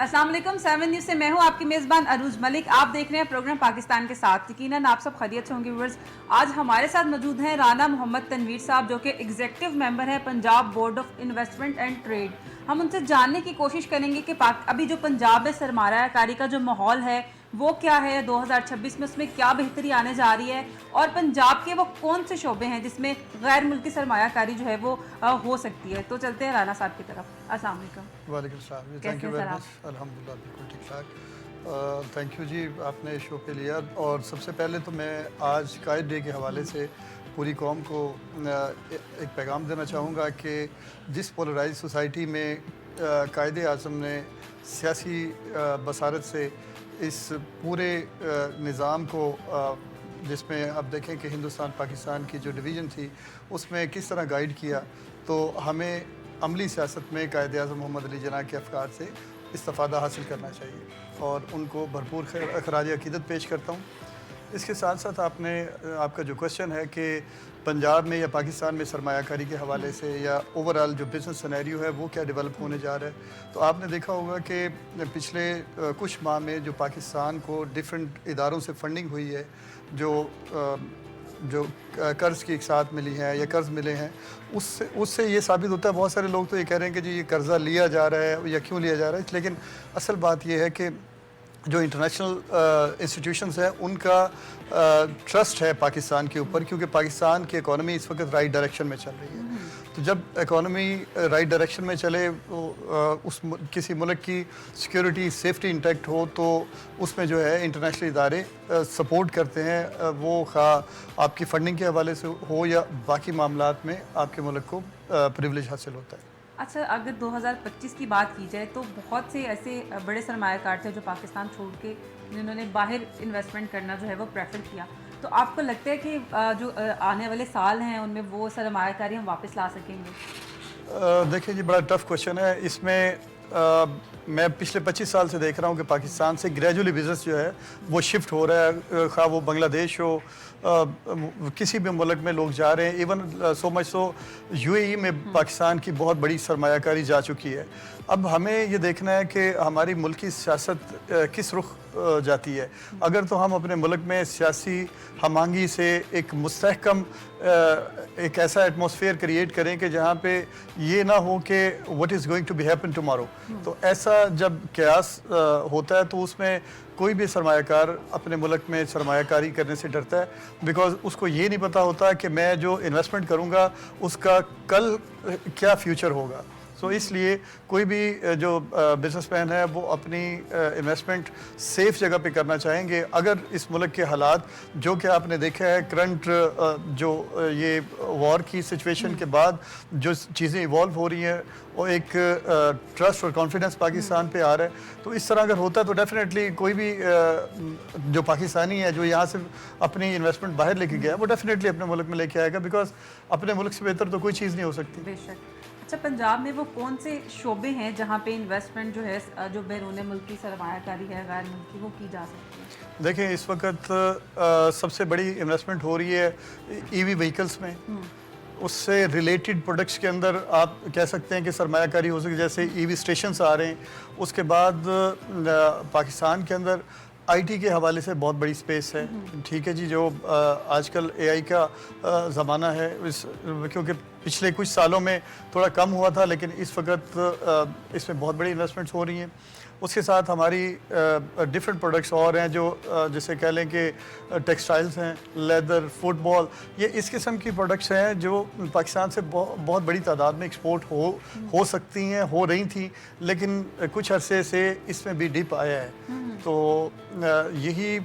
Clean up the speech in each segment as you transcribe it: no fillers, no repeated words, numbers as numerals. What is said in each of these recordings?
अस्सलाम वालेकुम। 7 न्यूज़ से मैं हूं आपकी मेज़बान अरूज मलिक। आप देख रहे हैं प्रोग्राम पाकिस्तान के साथ। यकीनन आप सब खैरियत से होंगे व्यूअर्स। आज हमारे साथ मौजूद हैं राना मोहम्मद तनवीर साहब, जो कि एग्जीक्यूटिव मेंबर हैं Punjab board of investment and trade. हम उनसे जानने की कोशिश करेंगे कि अभी जो पंजाब में सरमायाकारी का जो माहौल है वो क्या है, 2026 में उसमें क्या बेहतरी आने जा रही है, और पंजाब के वो कौन से शोबे हैं जिसमें गैर मुल्की सरमायाकारी जो है वो हो सकती है। तो चलते हैं राना साहब की तरफ। अस्सलाम वालेकुम। वालेकुम सलाम। Thank you very much. अल्हम्दुलिल्लाह बिल्कुल ठीक ठाक। थैंक यू जी, आपने शो पे लिया। और सबसे पहले तो मैं आज कायद डे के हवाले से पूरी कौम को एक पैगाम देना चाहूँगा कि जिस पोलराइज सोसाइटी में कायद आज़म ने सियासी बसारत से इस पूरे निज़ाम को जिसमें अब देखें कि हिंदुस्तान पाकिस्तान की जो डिवीज़न थी उसमें किस तरह गाइड किया, तो हमें अमली सियासत में कायद आज़म मोहम्मद अली जिन्ना के अफकार से इस्तिफ़ादा हासिल करना चाहिए और उनको भरपूर खराज अक़ीदत पेश करता हूँ। इसके साथ साथ आपका जो क्वेश्चन है कि पंजाब में या पाकिस्तान में सरमायाकारी के हवाले से या ओवरऑल जो बिज़नेस सिनेरियो है वो क्या डेवलप होने जा रहा है, तो आपने देखा होगा कि पिछले कुछ माह में जो पाकिस्तान को डिफरेंट इदारों से फंडिंग हुई है, जो कर्ज़ की एक साथ मिली है या कर्ज़ मिले हैं, उससे ये साबित होता है। बहुत सारे लोग तो ये कह रहे हैं कि जी ये कर्ज़ा लिया जा रहा है या क्यों लिया जा रहा है, लेकिन असल बात ये है कि जो इंटरनेशनल इंस्टीट्यूशंस हैं उनका ट्रस्ट है पाकिस्तान के ऊपर, क्योंकि पाकिस्तान की इकॉनमी इस वक्त राइट डायरेक्शन में चल रही है। तो जब इकॉनमी राइट डायरेक्शन में चले, किसी मुल्क की सिक्योरिटी सेफ्टी इंटैक्ट हो, तो उसमें जो है इंटरनेशनल इदारे सपोर्ट करते हैं, वो खा आपकी फंडिंग के हवाले से हो या बाकी मामलात में आपके मुल्क को प्रिविलेज हासिल होता है। अच्छा, अगर 2025 की बात की जाए तो बहुत से ऐसे बड़े सरमायाकार थे जो पाकिस्तान छोड़ के जिन्होंने बाहर इन्वेस्टमेंट करना जो है वो प्रेफर किया। तो आपको लगता है कि जो आने वाले साल हैं उनमें वो सरमायाकारी हम वापस ला सकेंगे? देखिए जी, बड़ा टफ क्वेश्चन है। इसमें मैं पिछले 25 साल से देख रहा हूँ कि पाकिस्तान से ग्रेजुअली बिज़नेस जो है वो शिफ्ट हो रहा है, खा वो बांग्लादेश हो, किसी भी मुल्क में लोग जा रहे हैं। Even so much so UAE में पाकिस्तान की बहुत बड़ी सरमायाकारी जा चुकी है। अब हमें ये देखना है कि हमारी मुल्की सियासत किस रुख जाती है। अगर तो हम अपने मुल्क में सियासी हमआहंगी से एक मुस्तहकम एक ऐसा एटमॉस्फेयर क्रिएट करें कि जहाँ पे ये ना हो कि what is going to be happen tomorrow, तो ऐसा जब कयास होता है तो उसमें कोई भी सरमायाकार अपने मुल्क में सरमायाकारी करने से डरता है, बिकॉज उसको ये नहीं पता होता कि मैं जो इन्वेस्टमेंट करूँगा उसका कल क्या फ्यूचर होगा। तो इसलिए कोई भी जो बिजनेसमैन है वो अपनी इन्वेस्टमेंट सेफ जगह पे करना चाहेंगे। अगर इस मुल्क के हालात जो कि आपने देखा है करंट जो ये वॉर की सिचुएशन के बाद जो चीज़ें इवॉल्व हो रही हैं, वो एक ट्रस्ट और कॉन्फिडेंस पाकिस्तान पे आ रहा है, तो इस तरह अगर होता है तो डेफिनेटली कोई भी जो पाकिस्तानी है जो यहाँ से अपनी इन्वेस्टमेंट बाहर लेके गया है वो डेफिनेटली अपने मुल्क में लेके आएगा, बिकॉज अपने मुल्क से बेहतर तो कोई चीज़ नहीं हो सकती। बेशक। अच्छा, पंजाब में वो कौन से शोबे हैं जहाँ पे इन्वेस्टमेंट जो है जो बैरून मुल्की सरमायाकारी है गैर मुल्की वो की जा सकती है? देखिए, इस वक्त सबसे बड़ी इन्वेस्टमेंट हो रही है ईवी व्हीकल्स में। उससे रिलेटेड प्रोडक्ट्स के अंदर आप कह सकते हैं कि सरमायाकारी हो सके, जैसे ईवी स्टेशंस आ रहे हैं। उसके बाद पाकिस्तान के अंदर आईटी के हवाले से बहुत बड़ी स्पेस है। ठीक है जी, जो आजकल एआई का ज़माना है, क्योंकि पिछले कुछ सालों में थोड़ा कम हुआ था, लेकिन इस वक्त इसमें बहुत बड़ी इन्वेस्टमेंट्स हो रही हैं। उसके साथ हमारी डिफरेंट प्रोडक्ट्स और हैं जो जैसे कह लें कि टेक्सटाइल्स हैं, लेदर, फुटबॉल, ये इस किस्म की प्रोडक्ट्स हैं जो पाकिस्तान से बहुत बड़ी तादाद में एक्सपोर्ट हो सकती हैं, हो रही थी, लेकिन कुछ अरसे से इसमें भी डिप आया है। तो यही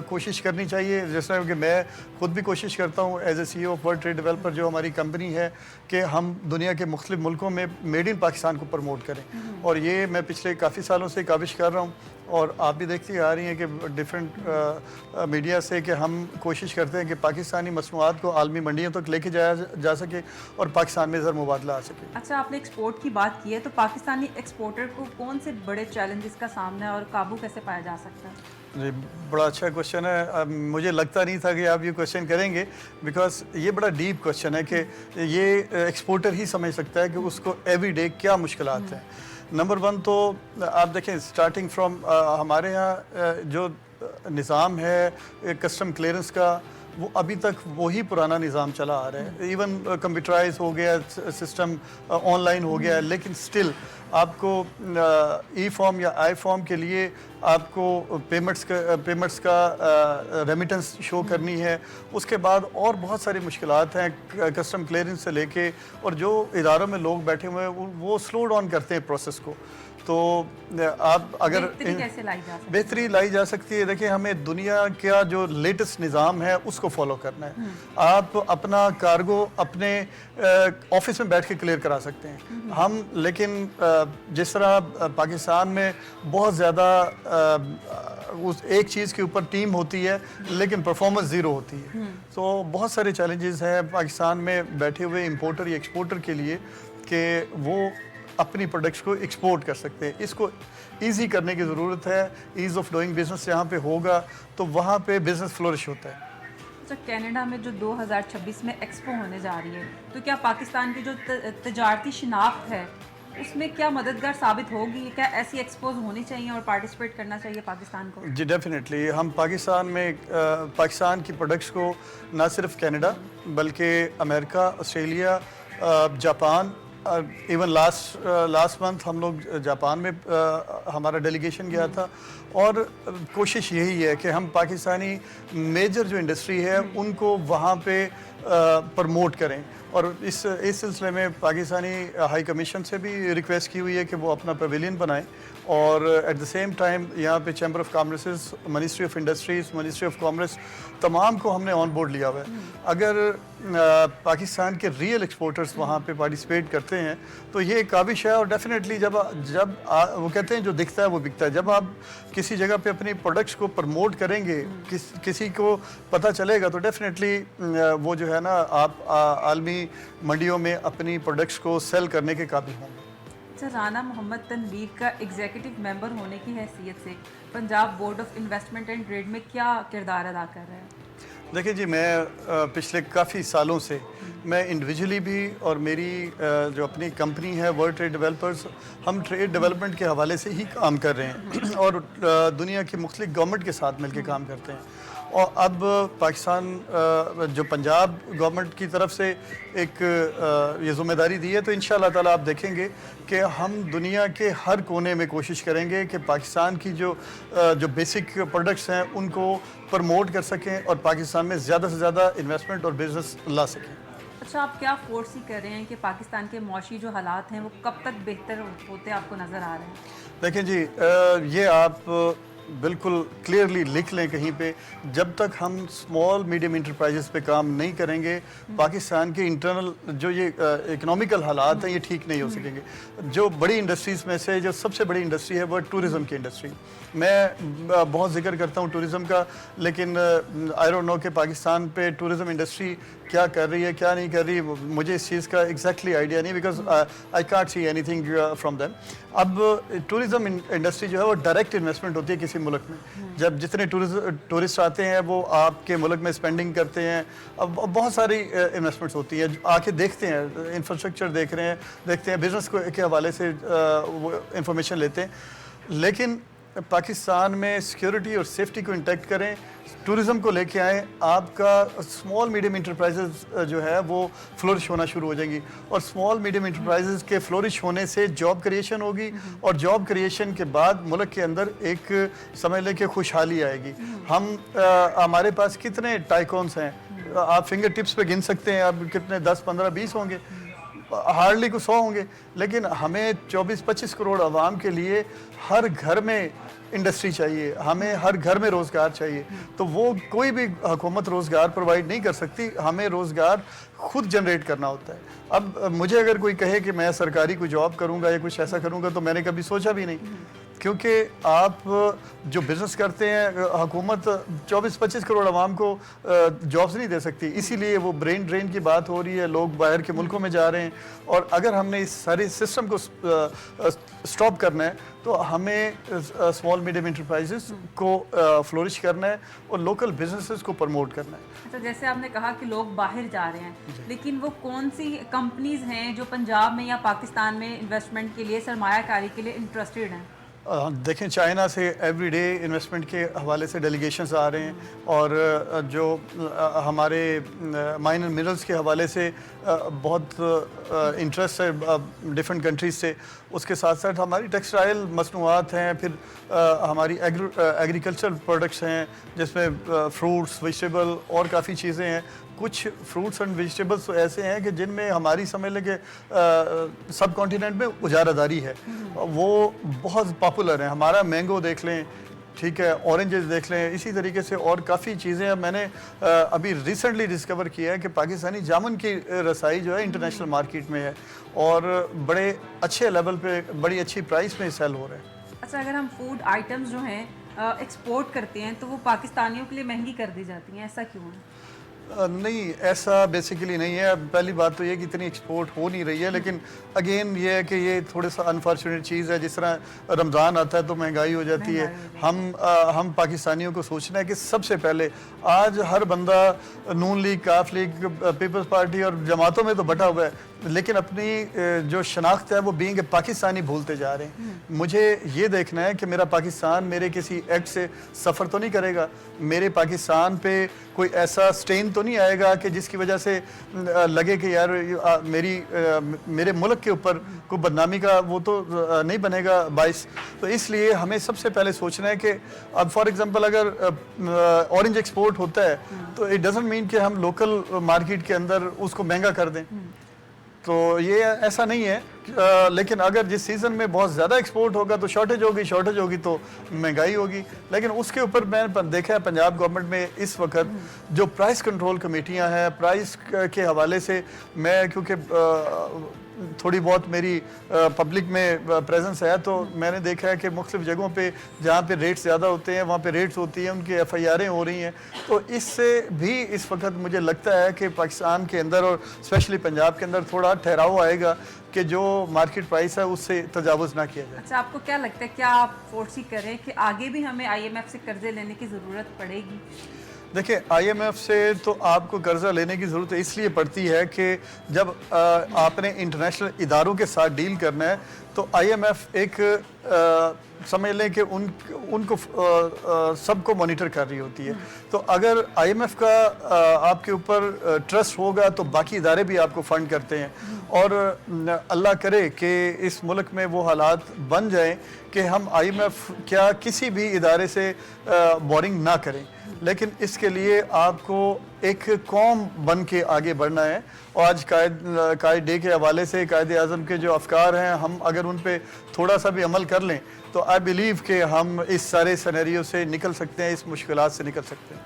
कोशिश करनी चाहिए, जैसा कि मैं खुद भी कोशिश करता हूँ as a CEO of world trade developer जो हमारी कंपनी है, कि हम दुनिया के मुख्तलिफ मुल्कों में मेड इन पाकिस्तान को प्रमोट करें। और ये मैं पिछले काफ़ी सालों से काविश कर रहा हूँ, और आप भी देखती आ रही हैं कि डिफरेंट मीडिया से कि हम कोशिश करते हैं कि पाकिस्तानी मसनूआत को आलमी मंडियों तक लेके जाया जा सके और पाकिस्तान में ज़र मुबादला आ सके। अच्छा, आपने एक्सपोर्ट की बात की है, तो पाकिस्तानी एक्सपोर्टर को कौन से बड़े चैलेंजेस का सामना है और काबू कैसे पाया जा सकता है? जी, बड़ा अच्छा क्वेश्चन है। मुझे लगता नहीं था कि आप ये क्वेश्चन करेंगे, बिकॉज ये बड़ा डीप क्वेश्चन है कि ये एक्सपोर्टर ही समझ सकता है कि उसको एवरी डे क्या मुश्किलात हैं। नंबर वन तो आप देखें स्टार्टिंग फ्रॉम हमारे यहाँ जो निज़ाम है कस्टम क्लियरेंस का, वो अभी तक वही पुराना निज़ाम चला आ रहा है। इवन कंप्यूटराइज हो गया सिस्टम, ऑनलाइन हो गया, लेकिन स्टिल आपको ई फॉर्म या आई फॉर्म के लिए आपको पेमेंट्स का रेमिटेंस शो करनी है। उसके बाद और बहुत सारी मुश्किलात हैं कस्टम क्लियरेंस से लेके, और जो इदारों में लोग बैठे हुए हैं वो स्लो डाउन करते हैं प्रोसेस को। तो आप अगर बेहतरी लाई जा सकती है, देखिए हमें दुनिया का जो लेटेस्ट निज़ाम है उसको फॉलो करना है। आप अपना कार्गो अपने ऑफिस में बैठ के क्लियर करा सकते हैं हम, लेकिन जिस तरह पाकिस्तान में बहुत ज़्यादा उस एक चीज़ के ऊपर टीम होती है लेकिन परफॉर्मेंस ज़ीरो होती है। तो बहुत सारे चैलेंजेस हैं पाकिस्तान में बैठे हुए इंपोर्टर या एक्सपोर्टर के लिए कि वो अपनी प्रोडक्ट्स को एक्सपोर्ट कर सकते हैं। इसको इजी करने की ज़रूरत है। ईज़ ऑफ डूइंग बिजनेस यहाँ पे होगा तो वहाँ पे बिजनेस फ्लोरिश होता है। अच्छा, कनाडा में जो 2026 में एक्सपो होने जा रही है, तो क्या पाकिस्तान की जो तजारती शिनाख्त है उसमें क्या मददगार साबित होगी? क्या ऐसी एक्सपोज होनी चाहिए और पार्टिसिपेट करना चाहिए पाकिस्तान को? जी डेफिनेटली। हम पाकिस्तान में पाकिस्तान की प्रोडक्ट्स को न सिर्फ कनाडा बल्कि America, Australia, Japan, even last month हम लोग जापान में हमारा डेलीगेशन गया था, और कोशिश यही है कि हम पाकिस्तानी मेजर जो इंडस्ट्री है उनको वहाँ पे प्रमोट करें। और इस सिलसिले में पाकिस्तानी हाई कमीशन से भी रिक्वेस्ट की हुई है कि वो अपना पवेलियन बनाएं, और एट द सेम टाइम यहाँ पे chamber of commerce, ministry of industries, ministry of commerce, तमाम को हमने ऑन बोर्ड लिया हुआ है। अगर पाकिस्तान के रियल एक्सपोर्टर्स वहाँ पे पार्टिसिपेट करते हैं तो ये एक काबिश है। और डेफिनेटली जब वो कहते हैं जो दिखता है वो बिकता है। जब आप किसी जगह पे अपनी प्रोडक्ट्स को प्रमोट करेंगे, किसी को पता चलेगा, तो डेफिनेटली वो जो है ना आप आलमी मंडियों में अपनी प्रोडक्ट्स को सेल करने के काबिल होंगे। अच्छा, राना मोहम्मद तनवीर का एग्जीक्यूटिव मेंबर होने की हैसियत से Punjab board of investment and trade में क्या किरदार अदा कर रहे हैं? देखिए जी, मैं पिछले काफ़ी सालों से मैं इंडिविजुअली भी और मेरी जो अपनी कंपनी है वर्ल्ड ट्रेड डेवलपर्स, हम ट्रेड डेवलपमेंट के हवाले से ही काम कर रहे हैं और दुनिया की मुख्तलिफ गवर्नमेंट के साथ मिलकर काम करते हैं। और अब पाकिस्तान जो पंजाब गवर्नमेंट की तरफ से एक ये ज़िम्मेदारी दी है, तो इंशाअल्लाह ताला आप देखेंगे कि हम दुनिया के हर कोने में कोशिश करेंगे कि पाकिस्तान की जो बेसिक प्रोडक्ट्स हैं उनको प्रमोट कर सकें और पाकिस्तान में ज़्यादा से ज़्यादा इन्वेस्टमेंट और बिजनेस ला सकें। अच्छा, आप क्या फोर्स ही कर रहे हैं कि पाकिस्तान के मौशी जो हालात हैं वो कब तक बेहतर होते आपको नज़र आ रहे हैं? देखें जी, ये आप बिल्कुल क्लियरली लिख लें कहीं पे, जब तक हम स्मॉल मीडियम इंटरप्राइजेस पे काम नहीं करेंगे पाकिस्तान के इंटरनल जो ये इकोनॉमिकल हालात हैं ये ठीक नहीं हो सकेंगे। जो बड़ी इंडस्ट्रीज़ में से जो सबसे बड़ी इंडस्ट्री है वो टूरिज़म की इंडस्ट्री। मैं बहुत जिक्र करता हूँ टूरिज़म का, लेकिन आई डोंट नो कि पाकिस्तान पे टूरिज़म इंडस्ट्री क्या कर रही है क्या नहीं कर रही, मुझे इस चीज़ का एग्जैक्टली आइडिया नहीं, because I can't see anything from them. अब टूरिज़म इंडस्ट्री जो है वो डायरेक्ट इन्वेस्टमेंट होती है किसी मुल्क में। जब जितने टूरिस्ट आते हैं वो आपके मुल्क में स्पेंडिंग करते हैं, अब बहुत सारी इन्वेस्टमेंट्स होती है, आके देखते हैं, इंफ्रास्ट्रक्चर देखते हैं, बिजनेस के हवाले से वो इंफॉर्मेशन लेते हैं। लेकिन पाकिस्तान में सिक्योरिटी और सेफ्टी को इंटैक्ट करें, टूरिज़म को लेके आएँ, आपका स्मॉल मीडियम इंटरप्राइजेज जो है वो फ्लोरिश होना शुरू हो जाएंगी, और स्मॉल मीडियम इंटरप्राइजेज के फ्लोरिश होने से जॉब क्रिएशन होगी, और जॉब क्रिएशन के बाद मुल्क के अंदर एक समझ लें कि खुशहाली आएगी। हमारे पास कितने टाइकॉन्स हैं, आप फिंगर टिप्स पे गिन सकते हैं, आप कितने 10, 15, 20 होंगे, हार्डली को 100 होंगे, लेकिन हमें 24-25 करोड़ आवाम के लिए हर घर में इंडस्ट्री चाहिए, हमें हर घर में रोज़गार चाहिए। तो वो कोई भी हुकूमत रोज़गार प्रोवाइड नहीं कर सकती, हमें रोज़गार खुद जनरेट करना होता है। अब मुझे अगर कोई कहे कि मैं सरकारी कोई जॉब करूंगा या कुछ ऐसा करूंगा, तो मैंने कभी सोचा भी नहीं। क्योंकि आप जो बिज़नेस करते हैं, हुकूमत 24-25 करोड़ आवाम को जॉब्स नहीं दे सकती, इसीलिए वो ब्रेन ड्रेन की बात हो रही है, लोग बाहर के मुल्कों में जा रहे हैं। और अगर हमने इस सारे सिस्टम को स्टॉप करना है तो हमें स्मॉल मीडियम इंटरप्राइजेस को फ्लोरिश करना है और लोकल बिजनेसेस को प्रमोट करना है। अच्छा, जैसे आपने कहा कि लोग बाहर जा रहे हैं, लेकिन वो कौन सी कंपनीज हैं जो पंजाब में या पाकिस्तान में इन्वेस्टमेंट के लिए, सरमायाकारी के लिए इंटरेस्टेड हैं? देखें, चाइना से एवरीडे इन्वेस्टमेंट के हवाले से डेलीगेशंस आ रहे हैं और जो हमारे माइन एंड मिनरल्स के हवाले से बहुत इंटरेस्ट है डिफरेंट कंट्रीज से। उसके साथ साथ हमारी टेक्सटाइल मसनूआत हैं, फिर हमारी एग्रीकल्चर प्रोडक्ट्स हैं जिसमें फ्रूट्स, वेजिटेबल और काफ़ी चीज़ें हैं। कुछ फ्रूट्स एंड वेजिटेबल्स तो ऐसे हैं कि जिनमें हमारी समझ लें कि सब कॉन्टिनेंट में उजारादारी है, वो बहुत पॉपुलर हैं। हमारा मैंगो देख लें, ठीक है, ऑरेंजेस देख लें, इसी तरीके से और काफ़ी चीज़ें हैं। मैंने अभी रिसेंटली डिस्कवर किया है कि पाकिस्तानी जामुन की रसाई जो है इंटरनेशनल मार्केट में है और बड़े अच्छे लेवल पे, बड़ी अच्छी प्राइस में सेल हो रहे हैं। अच्छा, अगर हम फूड आइटम्स जो हैं एक्सपोर्ट करते हैं तो वो पाकिस्तानियों के लिए महंगी कर दी जाती हैं, ऐसा क्यों है? नहीं, ऐसा बेसिकली नहीं है। पहली बात तो ये कि इतनी एक्सपोर्ट हो नहीं रही है, लेकिन अगेन ये है कि ये थोड़ा सा अनफॉर्चुनेट चीज़ है। जिस तरह रमज़ान आता है तो महंगाई हो जाती है। हम पाकिस्तानियों को सोचना है कि सबसे पहले आज हर बंदा नून लीग, काफ लीग, पीपल्स पार्टी और जमातों में तो बटा हुआ है, लेकिन अपनी जो शनाख्त है वो बीइंग पाकिस्तानी भूलते जा रहे हैं। मुझे ये देखना है कि मेरा पाकिस्तान मेरे किसी एक्ट से सफ़र तो नहीं करेगा, मेरे पाकिस्तान पे कोई ऐसा स्टेन तो नहीं आएगा कि जिसकी वजह से लगे कि यार मेरे मुल्क के ऊपर कोई बदनामी का वो तो नहीं बनेगा बाइस। तो इसलिए हमें सबसे पहले सोचना है कि अब फॉर एग्जांपल अगर ऑरेंज एक्सपोर्ट होता है तो इट डजंट मीन कि हम लोकल मार्केट के अंदर उसको महंगा कर दें। तो ये ऐसा नहीं है, लेकिन अगर जिस सीज़न में बहुत ज़्यादा एक्सपोर्ट होगा तो शॉर्टेज होगी तो महंगाई होगी। लेकिन उसके ऊपर मैंने देखा है पंजाब गवर्नमेंट में इस वक्त जो प्राइस कंट्रोल कमेटियां हैं, प्राइस के हवाले से मैं, क्योंकि थोड़ी बहुत मेरी पब्लिक में प्रेजेंस है, तो मैंने देखा है कि मुख्तलिफ जगहों पे जहाँ पे रेट्स ज़्यादा होते हैं वहाँ पे रेट्स होती हैं, उनकी FIR'ें हो रही हैं। तो इससे भी इस वक्त मुझे लगता है कि पाकिस्तान के अंदर और स्पेशली पंजाब के अंदर थोड़ा ठहराव आएगा कि जो मार्केट प्राइस है उससे तजावुज़ ना किया जाए। अच्छा, आपको क्या लगता है, क्या आप फोर्सी करें कि आगे भी हमें IMF से कर्जे लेने की ज़रूरत पड़ेगी? देखिए, IMF से तो आपको कर्जा लेने की ज़रूरत इसलिए पड़ती है कि जब आपने इंटरनेशनल इदारों के साथ डील करना है तो IMF एक समझ लें कि उनको सबको मॉनिटर कर रही होती है। तो अगर IMF का आपके ऊपर ट्रस्ट होगा तो बाकी इदारे भी आपको फ़ंड करते हैं। और अल्लाह करे कि इस मुल्क में वो हालात बन जाएं कि हम IMF क्या किसी भी इदारे से बोरिंग ना करें, लेकिन इसके लिए आपको एक कौम बन के आगे बढ़ना है। और आज कायद डे के हवाले से कायद आज़म के जो अफकार हैं, हम अगर उन पे थोड़ा सा भी अमल कर लें तो आई बिलीव कि हम इस सारे सिनेरियो से निकल सकते हैं, इस मुश्किलात से निकल सकते हैं।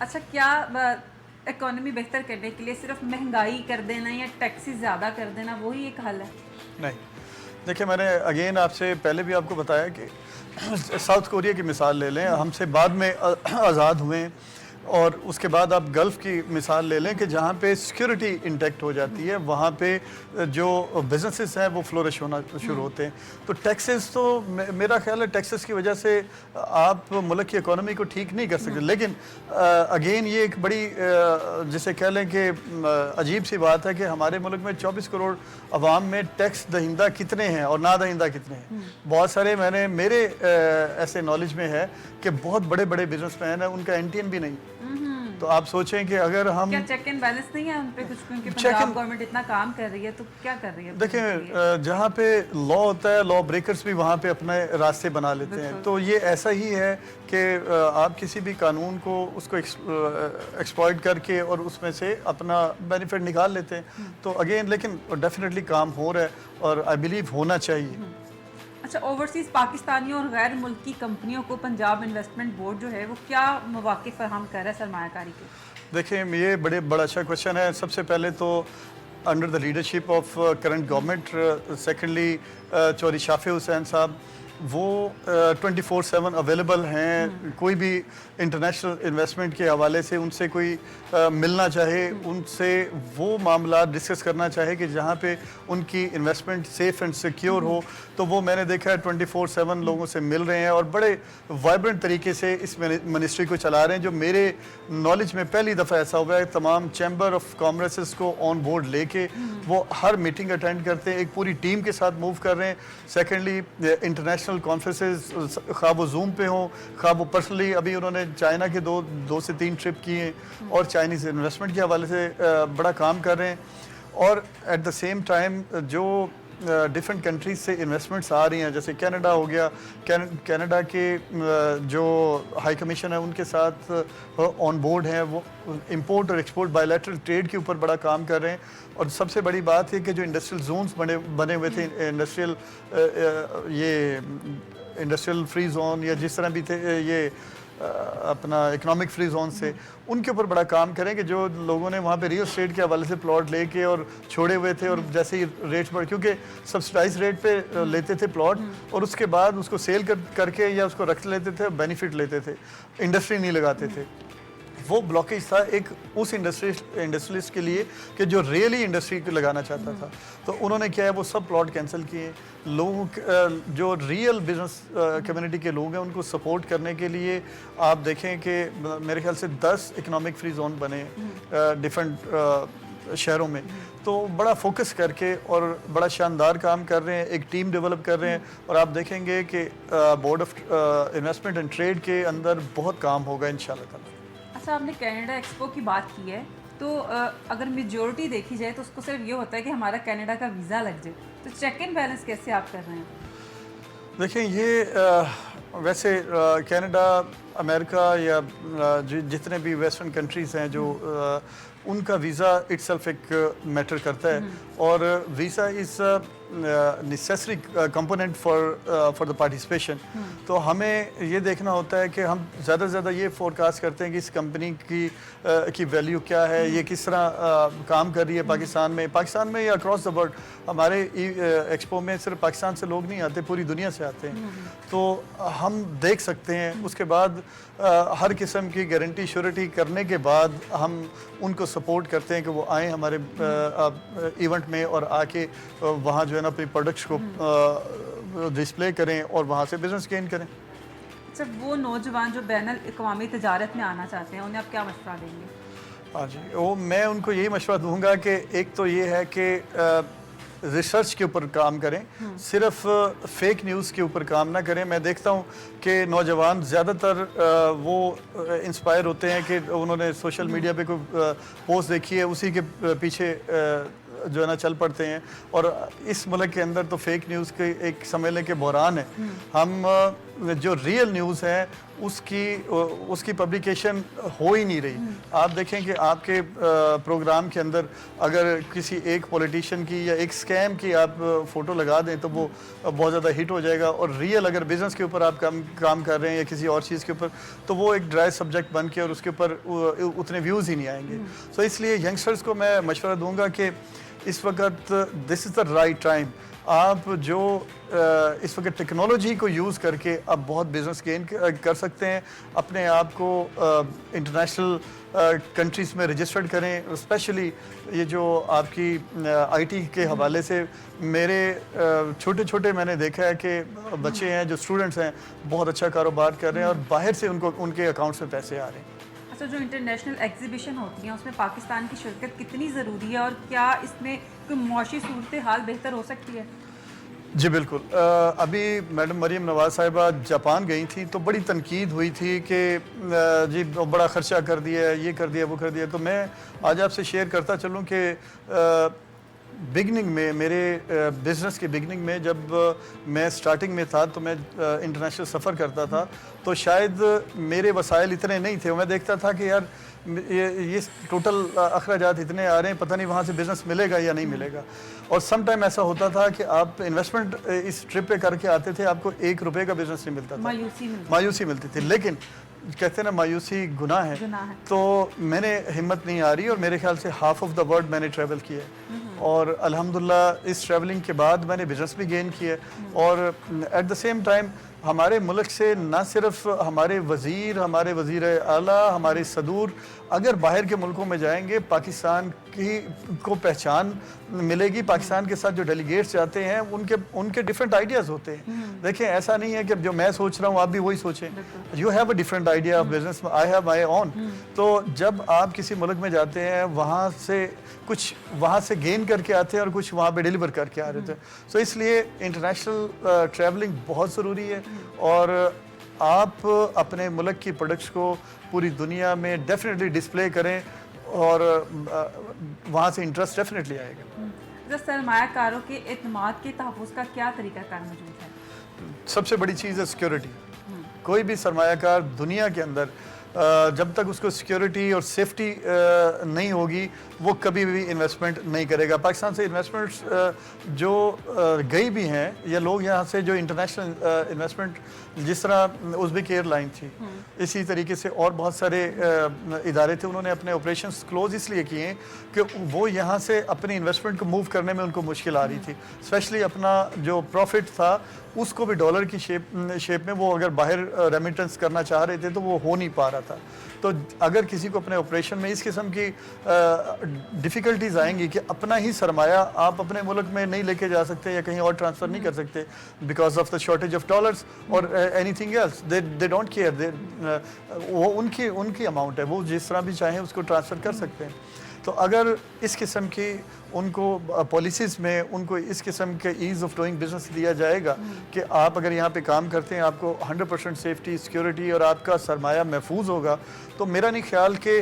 अच्छा, क्या इकोनॉमी बेहतर करने के लिए सिर्फ महंगाई कर देना या टैक्सेस ज़्यादा कर देना वही एक हल है? नहीं। देखिए, मैंने अगेन आपसे पहले भी आपको बताया कि साउथ कोरिया की मिसाल ले लें, हमसे बाद में आज़ाद हुए, और उसके बाद आप गल्फ़ की मिसाल ले लें कि जहाँ पे सिक्योरिटी इंटैक्ट हो जाती है वहाँ पे जो बिजनेसेस हैं वो फ्लोरिश होना शुरू होते हैं। तो टैक्सेस तो मेरा ख्याल है टैक्सेस की वजह से आप मुल्क की इकोनॉमी को ठीक नहीं कर सकते। लेकिन अगेन ये एक बड़ी जिसे कह लें कि अजीब सी बात है कि हमारे मुल्क में 24 करोड़ अवाम में टैक्स दहिंदा कितने हैं और ना दहिंदा कितने हैं। बहुत सारे मेरे ऐसे नॉलेज में है कि बहुत बड़े बड़े बिजनेसमैन हैं, उनका NTN भी नहीं। तो आप सोचें कि अगर हम, क्या चेक एंड बैलेंस नहीं है उन पे कुछ, क्योंकि पंजाब गवर्नमेंट इतना काम कर रही है तो क्या कर रही है? देखिए, जहाँ पे लॉ होता है लॉ ब्रेकर्स भी वहाँ पे अपने रास्ते बना लेते हैं। तो ये ऐसा ही है कि आप किसी भी कानून को उसको एक्सप्लॉइट करके और उसमें से अपना बेनिफिट निकाल लेते हैं। तो अगेन लेकिन डेफिनेटली काम हो रहा है और आई बिलीव होना चाहिए। अच्छा, ओवरसीज़ पाकिस्तानियों और गैर मुल्की कंपनियों को पंजाब इन्वेस्टमेंट बोर्ड जो है वो क्या मौक़े फराहम कर रहा है सरमायाकारी के? देखिए, ये बड़ा अच्छा क्वेश्चन है। सबसे पहले तो under the leadership of current government, secondly Chaudhary Shafi Hussain साहब, वो 24/7 अवेलेबल हैं। कोई भी इंटरनेशनल इन्वेस्टमेंट के हवाले से उनसे कोई मिलना चाहे, उनसे वो मामला डिस्कस करना चाहे कि जहाँ पे उनकी इन्वेस्टमेंट सेफ एंड सिक्योर हो, तो वो मैंने देखा है 24/7 लोगों से मिल रहे हैं और बड़े वाइब्रेंट तरीके से इस मिनिस्ट्री को चला रहे हैं। जो मेरे नॉलेज में पहली दफ़ा ऐसा हुआ है, तमाम चैम्बर ऑफ कॉमर्स को ऑन बोर्ड लेके वो हर मीटिंग अटेंड करते हैं, एक पूरी टीम के साथ मूव कर रहे हैं। सेकेंडली इंटरनेशनल कॉन्फ्रेंसेस, खा वो जूम पे हों, खा वो पर्सनली, अभी उन्होंने चाइना के दो से तीन ट्रिप किए हैं और चाइनीज़ इन्वेस्टमेंट के हवाले से बड़ा काम कर रहे हैं। और एट द सेम टाइम जो डिफरेंट कंट्रीज से इन्वेस्टमेंट्स आ रही हैं, जैसे कनाडा हो गया, कनाडा के जो हाई कमीशन है उनके साथ ऑन बोर्ड हैं, वो इंपोर्ट और एक्सपोर्ट बायलैटरल ट्रेड के ऊपर बड़ा काम कर रहे हैं। और सबसे बड़ी बात है कि जो इंडस्ट्रियल जोन्स बने हुए थे, इंडस्ट्रियल फ्री जोन या जिस तरह भी थे, ये अपना इकोनॉमिक फ्री जोन से, उनके ऊपर बड़ा काम करें कि जो लोगों ने वहाँ पे रियल एस्टेट के हवाले से प्लॉट लेके और छोड़े हुए थे, और जैसे ही रेट्स बढ़, क्योंकि सब्सिडाइज रेट पे लेते थे प्लॉट और उसके बाद उसको सेल करके या उसको रख लेते थे, बेनिफिट लेते थे, इंडस्ट्री नहीं लगाते थे। वो ब्लॉकेज था एक उस इंडस्ट्रियलिस्ट के लिए कि जो रियली इंडस्ट्री को लगाना चाहता था। तो उन्होंने क्या है, वो सब प्लॉट कैंसिल किए। लोगों जो रियल बिजनेस कम्युनिटी के लोग हैं उनको सपोर्ट करने के लिए आप देखें कि मेरे ख्याल से 10 इकोनॉमिक फ्री जोन बने डिफरेंट शहरों में। तो बड़ा फोकस करके और बड़ा शानदार काम कर रहे हैं, एक टीम डेवलप कर रहे हैं। और आप देखेंगे कि board of investment and trade के अंदर बहुत काम होगा इंशाल्लाह ताला। अच्छा, आपने कनाडा एक्सपो की बात की है, तो अगर मेजोरिटी देखी जाए तो उसको सिर्फ ये होता है कि हमारा कनाडा का वीज़ा लग जाए, तो चेक इन बैलेंस कैसे आप कर रहे हैं? देखिए, ये वैसे कनाडा, अमेरिका या जितने भी वेस्टर्न कंट्रीज़ हैं जो उनका वीज़ा इट्सल्फ एक मैटर करता है। और visa is necessary component for the participation. तो हमें ये देखना होता है कि हम ज़्यादा से ज़्यादा ये फोरकास्ट करते हैं कि इस कंपनी की वैल्यू क्या है, ये किस तरह काम कर रही है पाकिस्तान में या अक्रॉस द वर्ल्ड। हमारे एक्सपो में सिर्फ पाकिस्तान से लोग नहीं आते, पूरी दुनिया से आते हैं। तो हम देख सकते हैं, उसके बाद हर किस्म की गारंटी श्योरिटी करने के बाद हम उनको सपोर्ट करते हैं कि वो आएँ हमारे इवेंट में और आके वहाँ जो है ना अपनी प्रोडक्ट्स को डिस्प्ले करें और वहाँ से बिजनेस गेन करें। अच्छा, वो नौजवान जो बैनुल अक़वामी तजारत में आना चाहते हैं, उन्हें आप क्या मशवरा देंगे? हाँ जी, वो मैं उनको यही मशवरा दूंगा कि एक तो ये है कि रिसर्च के ऊपर काम करें, सिर्फ फेक न्यूज़ के ऊपर काम ना करें। मैं देखता हूँ कि नौजवान ज़्यादातर वो इंस्पायर होते हैं कि उन्होंने सोशल मीडिया पे कोई पोस्ट देखी है, उसी के पीछे जो है ना चल पड़ते हैं। और इस मुल्क के अंदर तो फेक न्यूज़ के एक समझ लें कि बहरान है। हम जो रियल न्यूज़ है उसकी पब्लिकेशन हो ही नहीं रही। आप देखें कि आपके प्रोग्राम के अंदर अगर किसी एक पॉलिटिशियन की या एक स्कैम की आप फ़ोटो लगा दें तो वो बहुत ज़्यादा हिट हो जाएगा। और रियल अगर बिज़नेस के ऊपर आप काम कर रहे हैं या किसी और चीज़ के ऊपर, तो वो एक ड्राई सब्जेक्ट बन के और उसके ऊपर उतने व्यूज़ ही नहीं आएंगे। तो इसलिए यंगस्टर्स को मैं मशवरा दूंगा कि इस वक्त this is the right time. आप जो इस वक्त टेक्नोलॉजी को यूज़ करके आप बहुत बिजनेस गेन कर सकते हैं। अपने आप को इंटरनेशनल कंट्रीज़ में रजिस्टर्ड करें। स्पेशली ये जो आपकी आईटी के हवाले से मेरे छोटे मैंने देखा है कि बच्चे हैं जो स्टूडेंट्स हैं बहुत अच्छा कारोबार कर रहे हैं और बाहर से उनके अकाउंट्स में पैसे आ रहे हैं। अच्छा, जो इंटरनेशनल एग्जीबिशन होती हैं उसमें पाकिस्तान की शिरकत कितनी ज़रूरी है और क्या इसमें कोई मुआशी सूरत हाल बेहतर हो सकती है? जी बिल्कुल। अभी मैडम मरीम नवाज़ साहिबा जापान गई थी तो बड़ी तनकीद हुई थी कि जी बड़ा ख़र्चा कर दिया, ये कर दिया, वो कर दिया। तो मैं आज आपसे शेयर करता चलूँ कि बिगनिंग में मेरे बिज़नेस के बिगनिंग में जब मैं स्टार्टिंग में था तो मैं इंटरनेशनल सफ़र करता था, तो शायद मेरे वसाइल इतने नहीं थे। मैं देखता था कि यार ये टोटल अखराजात इतने आ रहे हैं, पता नहीं वहाँ से बिज़नेस मिलेगा या नहीं मिलेगा। और सम टाइम ऐसा होता था कि आप इन्वेस्टमेंट इस ट्रिप पे करके आते थे, आपको 1 रुपये का बिज़नेस नहीं मिलता था, मायूसी मिलती थी। लेकिन कहते हैं ना मायूसी गुनाह है। तो मैंने हिम्मत नहीं आ रही और मेरे ख्याल से हाफ ऑफ द वर्ल्ड मैंने ट्रैवल किया है। और अल्हम्दुलिल्लाह इस ट्रैवलिंग के बाद मैंने बिजनेस भी गेन किया और एट द सेम टाइम हमारे मुल्क से ना सिर्फ हमारे वज़ीर आला, हमारे सदूर अगर बाहर के मुल्कों में जाएंगे पाकिस्तान की को पहचान मिलेगी। पाकिस्तान के साथ जो डेलीगेट्स जाते हैं उनके डिफरेंट आइडियाज़ होते हैं। देखें, ऐसा नहीं है कि जो मैं सोच रहा हूँ आप भी वही सोचें। You have a different idea of business, I have my own. तो जब आप किसी मुल्क में जाते हैं वहाँ से गेन करके आते हैं और कुछ वहाँ पे डिलीवर करके आ रहे थे। सो इसलिए इंटरनेशनल ट्रैवलिंग बहुत ज़रूरी है और आप अपने मुल्क की प्रोडक्ट्स को पूरी दुनिया में डेफिनेटली डिस्प्ले करें और वहाँ से इंटरेस्ट डेफिनेटली आएगा। सरमायाकारों के एतमाद के तहफ़्फ़ुज़ का क्या तरीक़ाकार मौजूद है? सबसे बड़ी चीज़ है सिक्योरिटी। कोई भी सरमायाकार दुनिया के अंदर जब तक उसको सिक्योरिटी और सेफ्टी नहीं होगी वो कभी भी इन्वेस्टमेंट नहीं करेगा। पाकिस्तान से इन्वेस्टमेंट्स जो गई भी हैं या लोग यहाँ से जो इंटरनेशनल इन्वेस्टमेंट, जिस तरह उज़्बेक एयरलाइन थी, इसी तरीके से और बहुत सारे इदारे थे, उन्होंने अपने ऑपरेशंस क्लोज इसलिए किए कि वो यहाँ से अपनी इन्वेस्टमेंट को मूव करने में उनको मुश्किल आ रही थी। स्पेशली अपना जो प्रॉफिट था उसको भी डॉलर की शेप में वो अगर बाहर रेमिटेंस करना चाह रहे थे तो वो हो नहीं पा रहा था। तो अगर किसी को अपने ऑपरेशन में इस किस्म की डिफ़िकल्टीज़ आएंगी कि अपना ही सरमाया आप अपने मुल्क में नहीं लेके जा सकते या कहीं और ट्रांसफ़र नहीं कर सकते because of the shortage of dollars और anything else, they don't care, वो उनकी अमाउंट है, वो जिस तरह भी चाहें उसको ट्रांसफ़र कर सकते हैं। तो अगर इस किस्म की उनको पॉलिसीज़ में उनको इस किस्म के ईज़ ऑफ डूइंग बिजनेस दिया जाएगा कि आप अगर यहाँ पे काम करते हैं आपको 100% सेफ्टी, सिक्योरिटी और आपका सरमाया महफूज होगा, तो मेरा नहीं ख्याल कि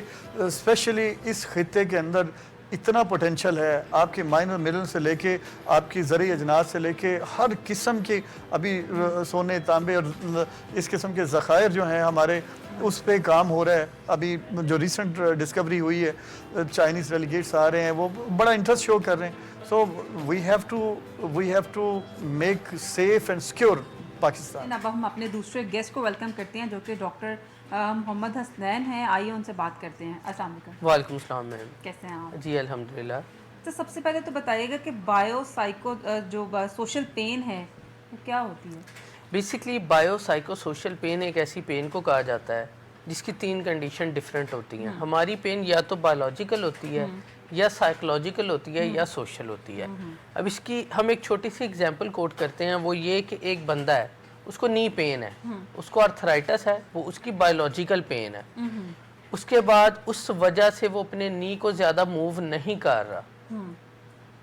स्पेशली इस खित्ते के अंदर इतना पोटेंशल है। आपके माइनर मिनरल से लेके आपकी ज़रूरी अजनास से लेके हर किस्म के अभी सोने, तांबे और इस किस्म के ज़खायर जो हैं हमारे, उस पे काम हो रहा है। अभी जो रिसेंट डिस्कवरी हुई है, चाइनीज़ डेलीगेट्स आ रहे हैं, वो बड़ा इंटरेस्ट शो कर रहे हैं। So we have to make safe and secure Pakistan. अब हम अपने दूसरे गेस्ट को वेलकम करते हैं जो कि डॉक्टर मोहम्मद हसनैन हैं। आइए उनसे बात करते हैं। अस्सलाम वालेकुम। वालेकुम सलाम मैम। कैसे हैं आप? जी अल्हम्दुलिल्लाह। तो सबसे पहले तो बताइएगा कि बायोसाइको जो सोशल पेन है वो क्या होती है? बेसिकली बायोसाइको सोशल पेन एक ऐसी पेन को कहा जाता है जिसकी 3 कंडीशन डिफरेंट होती हैं। हमारी पेन या तो बायोलॉजिकल होती है या साइकोलॉजिकल होती है या सोशल होती है। अब इसकी हम एक छोटी सी एग्जांपल कोट करते हैं, वो ये कि एक बंदा है, उसको नी पेन है, उसको अर्थराइटिस है, वो उसकी बायोलॉजिकल पेन है। उसके बाद उस वजह से वो अपने नी को ज़्यादा मूव नहीं कर रहा,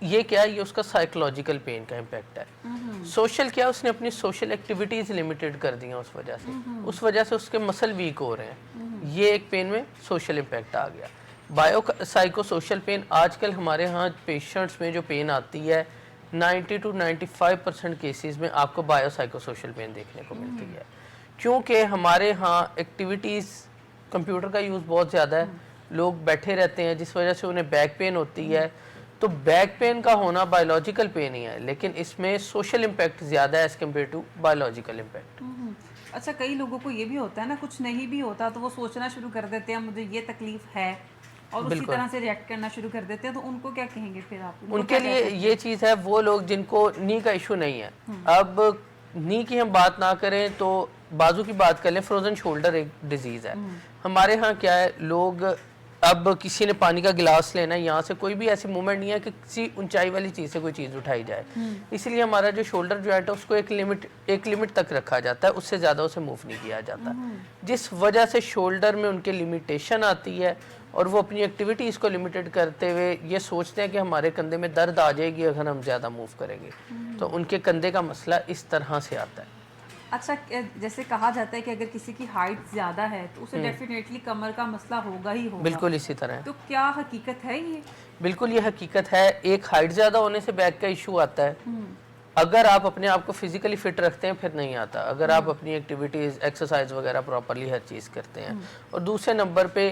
ये क्या है? ये उसका साइकोलॉजिकल पेन का इम्पैक्ट है। सोशल क्या? उसने अपनी सोशल एक्टिविटीज़ लिमिटेड कर दी हैं उस वजह से उसके मसल वीक हो रहे हैं। ये एक पेन में सोशल इम्पैक्ट आ गया। बायो साइको सोशल पेन आजकल हमारे यहाँ पेशेंट्स में जो पेन आती है 90 to 95% केसेस में आपको बायो साइको सोशल पेन देखने को मिलती है, क्योंकि हमारे यहाँ एक्टिविटीज़, कंप्यूटर का यूज़ बहुत ज़्यादा है, लोग बैठे रहते हैं जिस वजह से उन्हें बैक पेन होती है। तो बैक पेन का होना बायोलॉजिकल पेन ही है, लेकिन इसमें सोशल इम्पैक्ट ज़्यादा है as compare to biological impact. अच्छा, कई लोगों को ये भी होता है ना, कुछ नहीं भी होता तो वो सोचना शुरू कर देते हैं मुझे ये तकलीफ है और उसी तरह से रिएक्ट करना शुरू कर देते हैं। तो उनको क्या कहेंगे फिर आप? उनके लिए ये चीज़ है, वो लोग जिनको नी का इशू नहीं है। अब नी की हम बात ना करें तो बाजू की बात कर लें, फ्रोजन शोल्डर एक डिजीज़ है। हमारे यहाँ क्या है, लोग अब किसी ने पानी का गिलास लेना है, यहाँ से कोई भी ऐसी मूवमेंट नहीं है कि किसी ऊंचाई वाली चीज़ से कोई चीज़ उठाई जाए, इसलिए हमारा जो शोल्डर जॉइंट है उसको एक लिमिट तक रखा जाता है, उससे ज़्यादा उसे मूव नहीं किया जाता, जिस वजह से शोल्डर में उनके लिमिटेशन आती है और वो अपनी एक्टिविटीज़ को लिमिटेड करते हुए ये सोचते हैं कि हमारे कंधे में दर्द आ जाएगी अगर हम ज़्यादा मूव करेंगे। तो उनके कंधे का मसला इस तरह से आता है। अच्छा, जैसे कहा जाता है कि अगर किसी की हाइट ज़्यादा है तो उसे डेफिनेटली कमर का मसला होगा ही होगा। बिल्कुल इसी तरह है। तो क्या हकीकत है ये? बिल्कुल ये हकीकत है। एक हाइट ज़्यादा होने से बैक का इशू आता है। अगर आप अपने आप को फिजिकली फिट रखते हैं फिर नहीं आता, अगर आप अपनी एक्टिविटीज़, एक्सरसाइज वगैरह प्रॉपरली हर चीज़ करते हैं। और दूसरे नंबर पे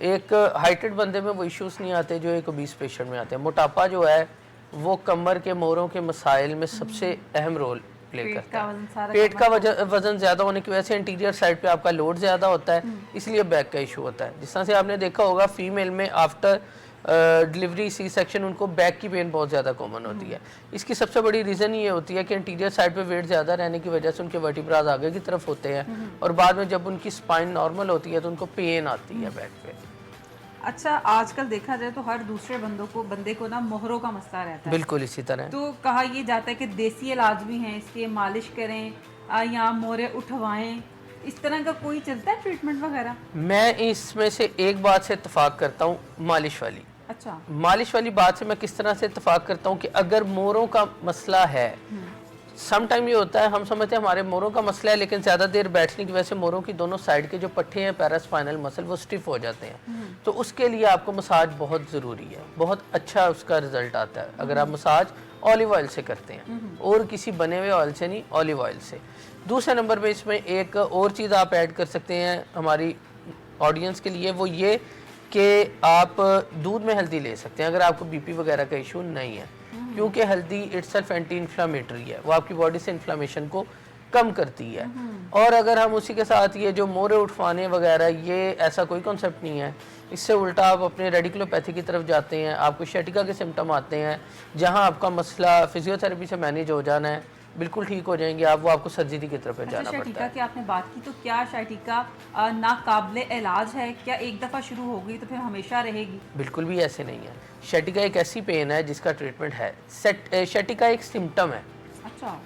एक हाइटेड बंदे में वो इश्यूज नहीं आते जो एक ओबीस पेशेंट में आते हैं। मोटापा जो है वो कमर के मोरों के मसाइल में सबसे अहम रोल प्ले करता है। पेट का वजन ज़्यादा होने की वजह से इंटीरियर साइड पे आपका लोड ज़्यादा होता है, इसलिए बैक का इशू होता है। जिस तरह से आपने देखा होगा फीमेल में आफ्टर डिलीवरी सी सेक्शन, उनको बैक की पेन बहुत ज़्यादा कॉमन होती है। इसकी सबसे बड़ी रीज़न ये होती है कि इंटीरियर साइड पे वेट ज़्यादा रहने की वजह से उनके वर्टिब्राज आगे की तरफ होते हैं और बाद में जब उनकी स्पाइन नॉर्मल होती है तो उनको पेन आती है बैक पे। अच्छा, आजकल देखा जाए तो हर दूसरे बंदे को ना मोहरों का मसला रहता है। बिल्कुल इसी तरह। तो कहा ये जाता है कि देसी इलाज भी हैं इसके, मालिश करें या मोहरे उठवाएं, इस तरह का कोई चलता है ट्रीटमेंट वगैरह? मैं इसमें से एक बात से इत्तेफाक करता हूँ, मालिश वाली। अच्छा, मालिश वाली बात से मैं किस तरह से इत्तेफाक करता हूँ कि अगर मोरों का मसला है, सम टाइम ये होता है हम समझते हैं हमारे मोरों का मसला है, लेकिन ज़्यादा देर बैठने की वजह से मोरों की दोनों साइड के जो पट्टे हैं पैरास्पाइनल मसल वो स्टिफ हो जाते हैं। तो उसके लिए आपको मसाज बहुत ज़रूरी है, बहुत अच्छा उसका रिजल्ट आता है अगर आप मसाज ऑलिव ऑयल से करते हैं और किसी बने हुए ऑयल से नहीं, ऑलिव ऑयल से। दूसरे नंबर पे इसमें एक और चीज़ आप ऐड कर सकते हैं हमारी ऑडियंस के लिए, वो ये कि आप दूध में हल्दी ले सकते हैं अगर आपको बीपी वगैरह का इशू नहीं है, क्योंकि हल्दी इटसेल्फ एंटी इन्फ्लामेटरी है, वो आपकी बॉडी से इन्फ्लामेशन को कम करती है। और अगर हम उसी के साथ ये जो मोरे उठवाने वगैरह, ये ऐसा कोई कॉन्सेप्ट नहीं है, इससे उल्टा आप अपने रेडिकुलोपैथी की तरफ जाते हैं, आपको शैटिका के सिम्टम आते हैं, जहाँ आपका मसला फिजियोथेरेपी से मैनेज हो जाना है, बिल्कुल ठीक हो जाएंगे आप, वो आपको सर्जरी की तरफ जाना पड़ता शैटिका है। की आपने बात की, तो क्या शैटिका नाकाबिले इलाज है? क्या एक दफ़ा शुरू हो गई तो फिर हमेशा रहेगी? बिल्कुल भी ऐसे नहीं है। शैटिका एक ऐसी पेन है जिसका ट्रीटमेंट है। शैटिका एक सिम्टम है, अच्छा,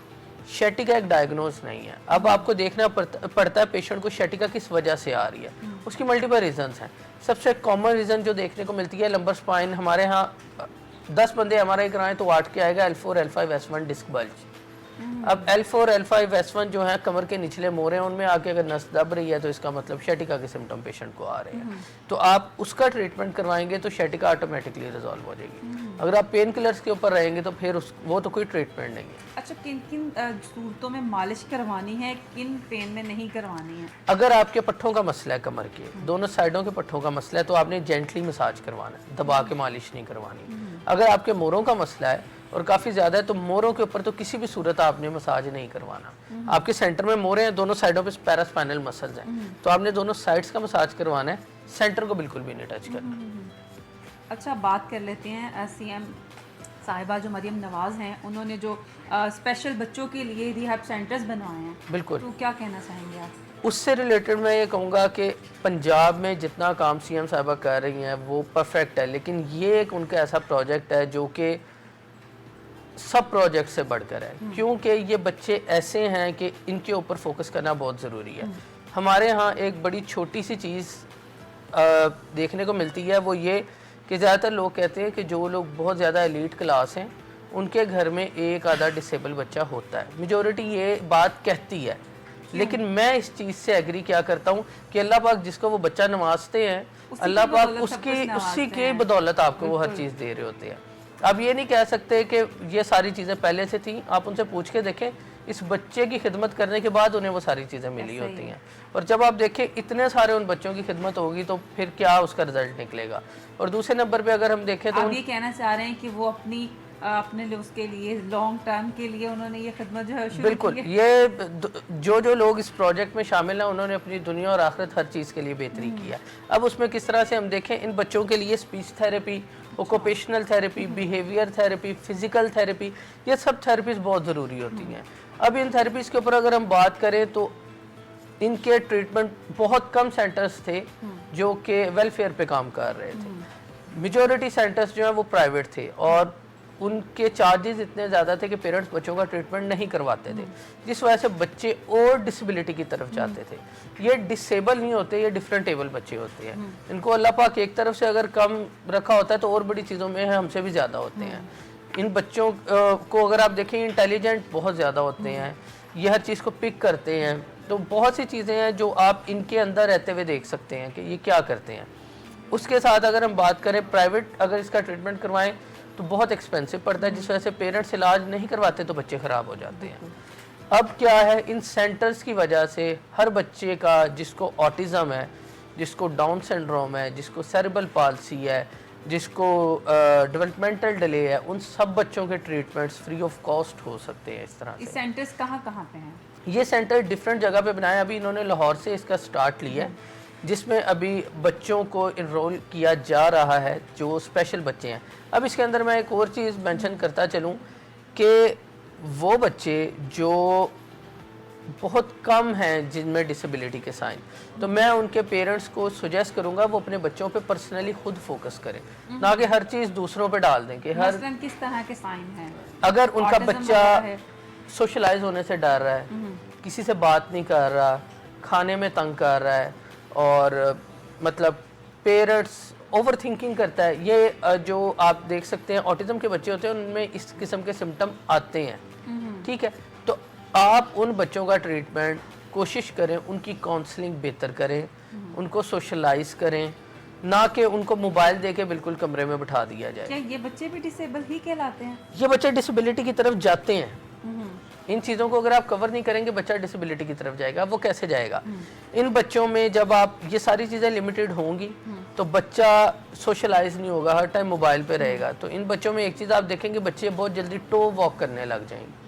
शैटिका एक डायग्नोज नहीं है। अब आपको देखना पड़ता है पेशेंट को शैटिका किस वजह से आ रही है, उसकी मल्टीपल रीजंस हैं। सबसे कॉमन रीज़न जो देखने को मिलती है लंबर स्पाइन, हमारे यहाँ 10 बंदे हमारे कराएं तो 8 के आएगा L4 L5 S1 disc bulge. अब L4 L5 S1 जो है कमर के निचले मोरे हैं, उनमें आके अगर नस दब रही है तो इसका मतलब शैटिका के सिम्टम पेशेंट को आ रहे हैं। तो आप उसका ट्रीटमेंट करवाएंगे तो शैटिका ऑटोमेटिकली रिजॉल्व हो जाएगी। अगर आप पेन किलर्स के ऊपर रहेंगे तो फिर वो तो कोई ट्रीटमेंट नहीं है। अच्छा, किन किन सूरतों में मालिश करवानी है, किन पेन में नहीं करवानी है? अगर आपके पट्ठों का मसला है, कमर के दोनों साइडों के पट्ठों का मसला है, तो आपने जेंटली मसाज करवाना है, दबा के मालिश नहीं करवानी। अगर आपके मोरों का मसला है और काफ़ी ज़्यादा है तो मोरों के ऊपर तो किसी भी सूरत आपने मसाज नहीं करवाना। आपके सेंटर में मोरे हैं, दोनों साइडों पे पैरास्पाइनल मसल्स हैं, तो आपने दोनों साइड्स का मसाज करवाना है, सेंटर को बिल्कुल भी नहीं टच करना। अच्छा, बात कर लेते हैं सीएम साहिबा जो मरियम नवाज़ हैं, उन्होंने जो स्पेशल बच्चों के लिए रिहैब सेंटर्स बनवाए हैं, बिल्कुल, तो क्या कहना चाहेंगे आप? उससे रिलेटेड मैं ये कहूँगा कि पंजाब में जितना काम सीएम साहिबा कर रही हैं वो परफेक्ट है, लेकिन ये एक उनका ऐसा प्रोजेक्ट है जो कि सब प्रोजेक्ट से बढ़कर है, क्योंकि ये बच्चे ऐसे हैं कि इनके ऊपर फोकस करना बहुत ज़रूरी है। हमारे यहाँ एक बड़ी छोटी सी चीज़ देखने को मिलती है, वो ये कि ज़्यादातर लोग कहते हैं कि जो लोग बहुत ज़्यादा एलीट क्लास हैं उनके घर में एक आधा डिसेबल बच्चा होता है, मेजॉरिटी ये बात कहती है। लेकिन मैं इस चीज़ से एग्री क्या करता हूँ कि अल्लाह पाक जिसको वो बच्चा नवाजते हैं, अल्लाह पाक उसी के बदौलत आपको वो हर चीज़ दे रहे होते हैं। अब ये नहीं कह सकते कि ये सारी चीज़ें पहले से थी, आप उनसे पूछ के देखें, इस बच्चे की खिदमत करने के बाद उन्हें वो सारी चीज़ें मिली होती हैं। और जब आप देखें इतने सारे उन बच्चों की खिदमत होगी तो फिर क्या उसका रिजल्ट निकलेगा। और दूसरे नंबर पे अगर हम देखें तो आप ये कहना चाह रहे हैं कि वो अपने उसके लिए लॉन्ग टर्म के लिए उन्होंने ये खिदमत जो है शुरू बिल्कुल, ये जो लोग इस प्रोजेक्ट में शामिल हैं उन्होंने अपनी दुनिया और आखिरत हर चीज़ के लिए बेहतरी की है। अब उसमें किस तरह से हम देखें, इन बच्चों के लिए speech therapy, occupational therapy, behaviour therapy, physical therapy, ये सब थेरेपीज बहुत ज़रूरी होती हैं। अब इन थेरेपीज़ के ऊपर अगर हम बात करें तो इनके ट्रीटमेंट बहुत कम सेंटर्स थे जो कि वेलफेयर पे काम कर रहे थे। मेजॉरिटी सेंटर्स जो हैं वो प्राइवेट थे और उनके चार्जेस इतने ज़्यादा थे कि पेरेंट्स बच्चों का ट्रीटमेंट नहीं करवाते थे, जिस वजह से बच्चे और डिसेबिलिटी की तरफ जाते थे। ये डिसेबल नहीं होते, ये डिफरेंटेबल बच्चे होते हैं। इनको अल्लाह पाक एक तरफ से अगर कम रखा होता है तो और बड़ी चीज़ों में हमसे भी ज़्यादा होते हैं। इन बच्चों को अगर आप देखें इंटेलिजेंट बहुत ज़्यादा होते हैं, ये हर चीज़ को पिक करते हैं। तो बहुत सी चीज़ें हैं जो आप इनके अंदर रहते हुए देख सकते हैं कि ये क्या करते हैं। उसके साथ अगर हम बात करें प्राइवेट अगर इसका ट्रीटमेंट करवाएं तो बहुत एक्सपेंसिव पड़ता है, जिस वजह से पेरेंट्स इलाज नहीं करवाते तो बच्चे ख़राब हो जाते हैं। अब क्या है, इन सेंटर्स की वजह से हर बच्चे का, जिसको ऑटिज़म है, जिसको डाउन सिंड्रोम है, जिसको सेरेब्रल पाल्सी है, जिसको डेवलपमेंटल डिले है, उन सब बच्चों के ट्रीटमेंट्स फ्री ऑफ कॉस्ट हो सकते हैं। इस तरह ये से सेंटर्स कहाँ पे हैं? ये सेंटर डिफरेंट जगह पे बनाए। अभी इन्होंने लाहौर से इसका स्टार्ट लिया है, जिसमें अभी बच्चों को इनरोल किया जा रहा है जो स्पेशल बच्चे हैं। अब इसके अंदर मैं एक और चीज़ मेंशन करता चलूँ कि वो बच्चे जो बहुत कम हैं जिनमें डिसेबिलिटी के साइन, तो मैं उनके पेरेंट्स को सुजेस्ट करूंगा वो अपने बच्चों पे पर्सनली खुद फोकस करें, ना कि हर चीज़ दूसरों पे डाल दें कि हर मसलन किस तरह के साइन हैं? अगर उनका Autism बच्चा वगैरह है? सोशलाइज होने से डर रहा है, किसी से बात नहीं कर रहा, खाने में तंग कर रहा है और मतलब पेरेंट्स ओवर थिंकिंग करता है, ये जो आप देख सकते हैं ऑटिज्म के बच्चे होते हैं उनमें इस किस्म के सिम्टम आते हैं, ठीक है। तो आप उन बच्चों का ट्रीटमेंट कोशिश करें, उनकी काउंसलिंग बेहतर करें, उनको सोशलाइज करें, ना कि उनको मोबाइल दे के बिल्कुल कमरे में बिठा दिया जाए। क्या ये बच्चे भी डिसेबल ही कहलाते हैं? ये बच्चे डिसेबिलिटी की तरफ जाते हैं। इन चीज़ों को अगर आप कवर नहीं करेंगे बच्चा डिसेबिलिटी की तरफ जाएगा। वो कैसे जाएगा? इन बच्चों में जब आप ये सारी चीज़ें लिमिटेड होंगी तो बच्चा सोशलाइज नहीं होगा, हर टाइम मोबाइल पे रहेगा। तो इन बच्चों में एक चीज़ आप देखेंगे, बच्चे बहुत जल्दी टो वॉक करने लग जाएंगे,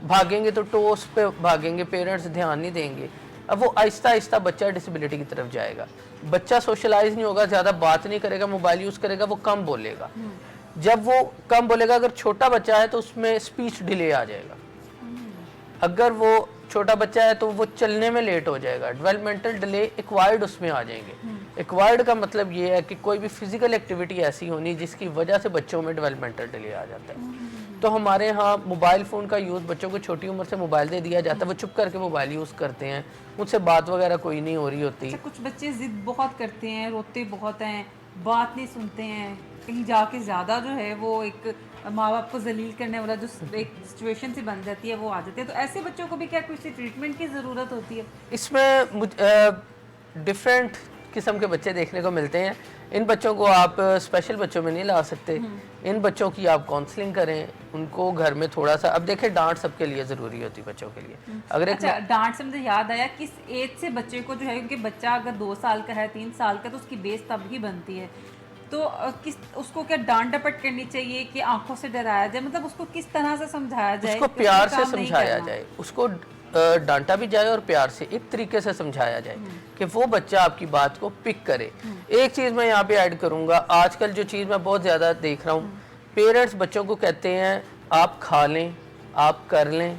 भागेंगे तो टोस पे भागेंगे, पेरेंट्स ध्यान नहीं देंगे। अब वो आहिस्ता आहिस्ता बच्चा डिसेबिलिटी की तरफ जाएगा। बच्चा सोशलाइज नहीं होगा, ज़्यादा बात नहीं करेगा, मोबाइल यूज़ करेगा, वो कम बोलेगा। जब वो कम बोलेगा, अगर छोटा बच्चा है तो उसमें स्पीच डिले आ जाएगा। अगर वो छोटा बच्चा है तो वो चलने में लेट हो जाएगा। डेवलपमेंटल डिले एक्वायर्ड उसमें आ जाएंगे। एक्वायर्ड का मतलब ये है कि कोई भी फिजिकल एक्टिविटी ऐसी होनी जिसकी वजह से बच्चों में डेवलपमेंटल डिले आ जाता है। तो हमारे यहाँ मोबाइल फ़ोन का यूज़, बच्चों को छोटी उम्र से मोबाइल दे दिया जाता है, वो चुप करके मोबाइल यूज़ करते हैं, उनसे बात वगैरह कोई नहीं हो रही होती। अच्छा, कुछ बच्चे जिद बहुत करते हैं, रोते बहुत हैं, बात नहीं सुनते हैं, कहीं जाके ज़्यादा जो है वो एक माँ बाप को जलील करने वाला जो एक सिचुएशन सी बन जाती है वो आ जाती है। तो ऐसे बच्चों को भी क्या किसी ट्रीटमेंट की ज़रूरत होती है? इसमें डिफरेंट किस्म के बच्चे देखने को मिलते हैं। इन बच्चों को आप स्पेशल बच्चों में नहीं ला सकते। इन बच्चों की आप काउंसलिंग करें, उनको घर में थोड़ा सा, अब देखें डांट सबके लिए ज़रूरी होती है बच्चों के लिए। अगर अच्छा, डांट से मुझे याद आया, किस एज से बच्चे को जो है, क्योंकि बच्चा अगर 2 साल का है, 3 साल का, तो उसकी बेस तब ही बनती है। तो किस उसको क्या डांट डपट करनी चाहिए कि आंखों से डराया जाए? मतलब उसको किस तरह से समझाया जाए? उसको कि प्यार उसको से काम नहीं समझाया करना? जाए, उसको डांटा भी जाए और प्यार से एक तरीके से समझाया जाए कि वो बच्चा आपकी बात को पिक करे। एक चीज़ मैं यहाँ पे ऐड करूँगा, आजकल जो चीज़ मैं बहुत ज़्यादा देख रहा हूँ, पेरेंट्स बच्चों को कहते हैं आप खा लें, आप कर लें,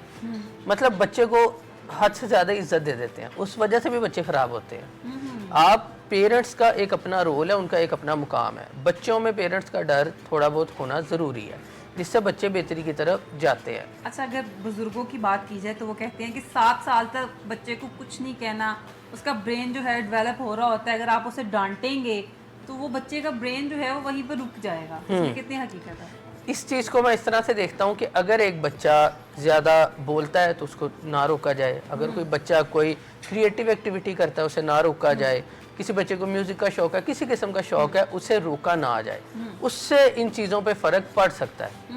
मतलब बच्चे को हद से ज़्यादा इज्जत दे देते हैं, उस वजह से भी बच्चे ख़राब होते हैं। आप पेरेंट्स का एक अपना रोल है, उनका एक अपना मुकाम है। बच्चों में पेरेंट्स का डर थोड़ा बहुत होना ज़रूरी है, जिससे बच्चे बेहतरी की तरफ जाते हैं। अच्छा, अगर बुजुर्गों की बात की जाए तो वो कहते हैं कि 7 साल तक बच्चे को कुछ नहीं कहना, उसका ब्रेन जो है डेवलप हो रहा होता है, अगर आप उसे डांटेंगे तो वो बच्चे का ब्रेन जो है वो वहीं पर रुक जाएगा। इसमें कितनी हकीकत है? इस चीज़ को मैं इस तरह से देखता हूँ कि अगर एक बच्चा ज़्यादा बोलता है तो उसको ना रोका जाए, अगर कोई बच्चा कोई क्रिएटिव एक्टिविटी करता है उसे ना रोका जाए, किसी बच्चे को म्यूज़िक का शौक है, किसी किस्म का शौक है, उसे रोका ना जाए, उससे इन चीज़ों पे फ़र्क पड़ सकता है।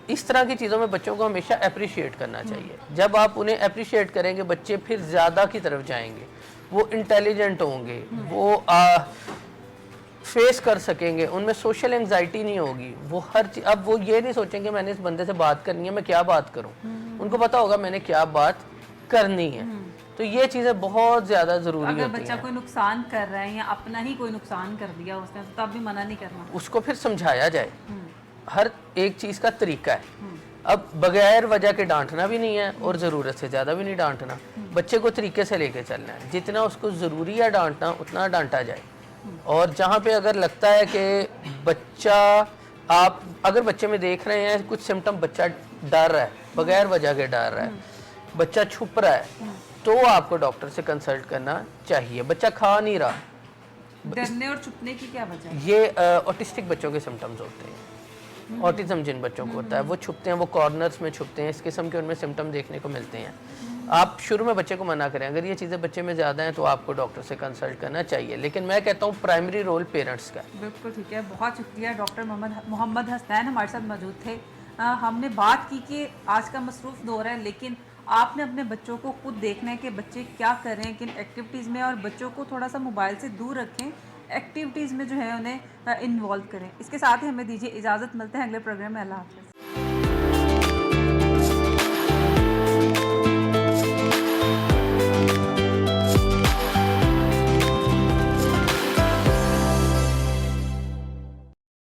इस तरह की चीज़ों में बच्चों को हमेशा अप्रिशिएट करना चाहिए। जब आप उन्हें अप्रिशिएट करेंगे बच्चे फिर ज़्यादा की तरफ जाएंगे, वो इंटेलिजेंट होंगे, वो फेस कर सकेंगे, उनमें सोशल एंजाइटी नहीं होगी, वो हर चीज़, अब वो ये नहीं सोचेंगे मैंने इस बंदे से बात करनी है, मैं क्या बात करूं, उनको पता होगा मैंने क्या बात करनी है। तो ये चीज़ें बहुत ज़्यादा ज़रूरी होती हैं। अगर बच्चा कोई नुकसान कर रहा है या अपना ही कोई नुकसान कर दिया उसने, तो तब भी मना नहीं करना, उसको फिर समझाया जाए। हर एक चीज़ का तरीका है। अब बगैर वजह के डांटना भी नहीं है और ज़रूरत से ज़्यादा भी नहीं डांटना। बच्चे को तरीके से लेके चलना है, जितना उसको ज़रूरी है डांटना उतना डांटा जाए। और जहाँ पे अगर लगता है कि बच्चा, आप अगर बच्चे में देख रहे हैं कुछ सिम्टम, बच्चा डर रहा है, बगैर वजह के डर रहा है, बच्चा छुप रहा है, तो आपको डॉक्टर से कंसल्ट करना चाहिए। बच्चा खा नहीं रहा, डरने और छुपने की क्या वजह है? ये ऑटिस्टिक बच्चों के सिम्टम्स होते हैं। ऑटिज्म जिन बच्चों को होता है वो छुपते हैं, वो कॉर्नर्स में छुपते हैं, इस किस्म के उनमें सिम्टम देखने को मिलते हैं। आप शुरू में बच्चे को मना करें, अगर ये चीज़ें बच्चे में ज़्यादा हैं तो आपको डॉक्टर से कंसल्ट करना चाहिए। लेकिन मैं कहता हूँ प्राइमरी रोल पेरेंट्स का है। बिल्कुल ठीक है, बहुत शुक्रिया। डॉक्टर मोहम्मद हसनैन हमारे साथ मौजूद थे। हमने बात की कि आज का मसरूफ़ दौर है, लेकिन आपने अपने बच्चों को खुद देखना है कि बच्चे क्या कर रहे हैं, किन एक्टिविटीज़ में, और बच्चों को थोड़ा सा मोबाइल से दूर रखें, एक्टिविटीज़ में जो है उन्हें इन्वॉल्व करें। इसके साथ ही हमें दीजिए इजाज़त, मिलते हैं अगले प्रोग्राम में। अल्लाह हाफ़िज़।